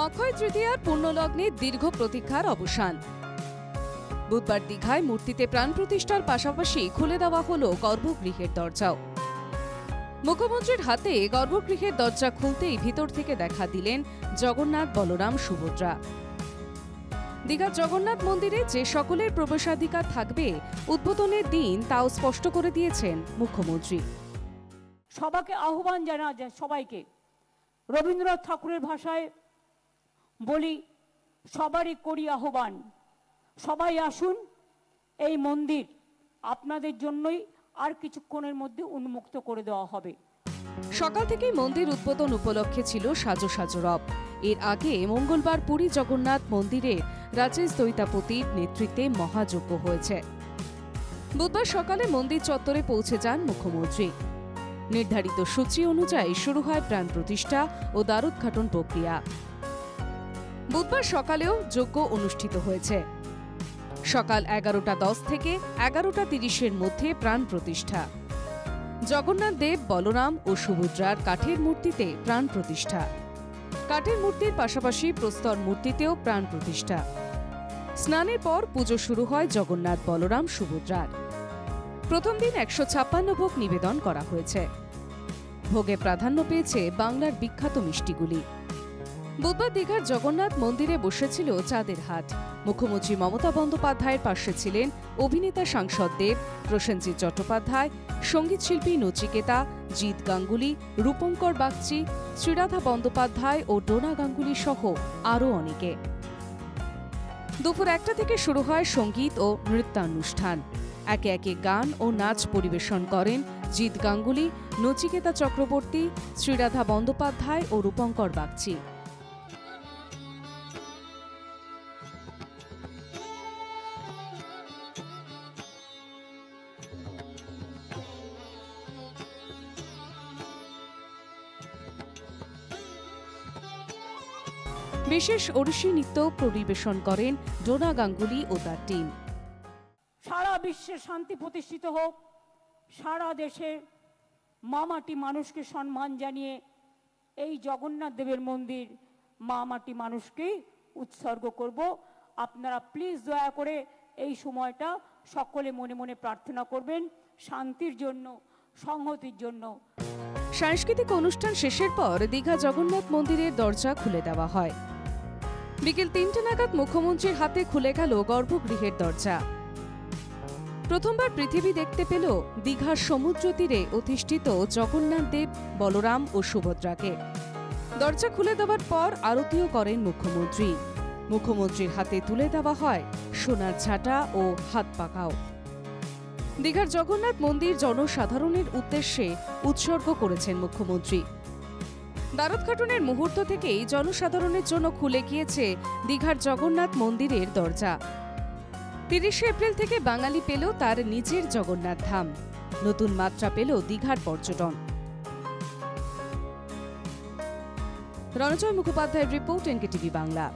অক্ষয় তৃতীয়ার পুণ্যলগ্নে দীর্ঘ প্রতীক্ষার অবসান। বুধবার দীঘায় মূর্তিতে প্রাণ প্রতিষ্ঠার পাশাপাশি খুলে দেওয়া হলো গর্ভগৃহের দরজাও। মুখ্যমন্ত্রীর হাতে গর্ভগৃহের দরজা খুলতেই ভিতর থেকে দেখা দিলেন জগন্নাথ, বলরাম, সুভদ্রা। দীঘার জগন্নাথ মন্দিরে যে সকলের প্রবেশাধিকার থাকবে উদ্বোধনের দিন তাও স্পষ্ট করে দিয়েছেন মুখ্যমন্ত্রী। সবাইকে আহ্বান জানা যায়, সবাইকে রবীন্দ্রনাথ ঠাকুরের ভাষায় বলি, সবারই করি আহ্বান, সবাই আসুন, এই মন্দির আপনাদের জন্যই আর কিছুক্ষণের মধ্যে উন্মুক্ত করে দেওয়া হবে। সকাল থেকেই মন্দির উদ্বোধন উপলক্ষে ছিল সাজো সাজো রব। এর আগে মঙ্গলবার পুরী জগন্নাথ মন্দিরে রাজেশ দৈতাপতির নেতৃত্বে মহাযজ্ঞ হয়েছে। বুধবার সকালে মন্দির চত্বরে পৌঁছে যান মুখ্যমন্ত্রী। নির্ধারিত সূচি অনুযায়ী শুরু হয় প্রাণ প্রতিষ্ঠা ও দ্বারোদ্ঘাটন প্রক্রিয়া। বুধবার সকালেও যজ্ঞ অনুষ্ঠিত হয়েছে। সকাল 11:10 থেকে 11:30 মধ্যে প্রাণ প্রতিষ্ঠা। জগন্নাথ দেব, বলরাম ও সুভদ্রার কাঠের মূর্তিতে প্রাণ প্রতিষ্ঠা। কাঠের মূর্তির পাশাপাশি প্রস্তর মূর্তিতেও প্রাণ প্রতিষ্ঠা। স্নানের পর পুজো শুরু হয় জগন্নাথ, বলরাম, সুভদ্রার। প্রথম দিন 156 ভোগ নিবেদন করা হয়েছে। ভোগে প্রাধান্য পেয়েছে বাংলার বিখ্যাত মিষ্টিগুলি। বুধবার দীঘার জগন্নাথ মন্দিরে বসেছিল চাঁদের হাট। মুখ্যমন্ত্রী মমতা বন্দ্যোপাধ্যায়ের পাশে ছিলেন অভিনেতা সাংসদ দেব, প্রসেনজিৎ চট্টোপাধ্যায়, সঙ্গীতশিল্পী নচিকেতা, জিৎ গাঙ্গুলি, রূপঙ্কর বাগচি, শ্রীরাধা বন্দ্যোপাধ্যায় ও ডোনা গাঙ্গুলি সহ আরও অনেকে। দুপুর 1টা থেকে শুরু হয় সঙ্গীত ও নৃত্যানুষ্ঠান। একে একে গান ও নাচ পরিবেশন করেন জিৎ গাঙ্গুলি, নচিকেতা চক্রবর্তী, শ্রীরাধা বন্দ্যোপাধ্যায় ও রূপঙ্কর বাগচি। বিশেষ ওড়িশি নৃত্য পরিবেশন করেন ডোনা গাঙ্গুলি ও তার টিম। সারা বিশ্বে শান্তি প্রতিষ্ঠিত হোক, সারা দেশে মা মাটি মানুষকে সম্মান জানিয়ে এই জগন্নাথ দেবের মন্দির মা মাটি মানুষকেই উৎসর্গ করব। আপনারা প্লিজ দয়া করে এই সময়টা সকলে মনে মনে প্রার্থনা করবেন, শান্তির জন্য, সংহতির জন্য। সাংস্কৃতিক অনুষ্ঠান শেষের পর দীঘা জগন্নাথ মন্দিরের দরজা খুলে দেওয়া হয়। বিকেল 3টে নাগাদ মুখ্যমন্ত্রীর হাতে খুলে গেল গর্ভগৃহের দরজা। প্রথমবার পৃথিবী দেখতে পেল দীঘার সমুদ্র তীরে অধিষ্ঠিত জগন্নাথ দেব, বলরাম ও সুভদ্রাকে। দরজা খুলে দেওয়ার পর আরতিও করেন মুখ্যমন্ত্রী। মুখ্যমন্ত্রীর হাতে তুলে দেওয়া হয় সোনার ঝাঁটা ও হাত পাখাও। দীঘার জগন্নাথ মন্দির জনসাধারণের উদ্দেশ্যে উৎসর্গ করেছেন মুখ্যমন্ত্রী। দ্বারোদ্ঘাটনের মুহূর্ত থেকেই জনসাধারণের জন্য খুলে গিয়েছে দীঘার জগন্নাথ মন্দিরের দরজা। 30 এপ্রিল থেকে বাঙালি পেল তার নিজের জগন্নাথ ধাম। নতুন মাত্রা পেল দীঘার পর্যটন। রণজয় মুখোপাধ্যায়ের রিপোর্ট, এনকেটিভি বাংলা।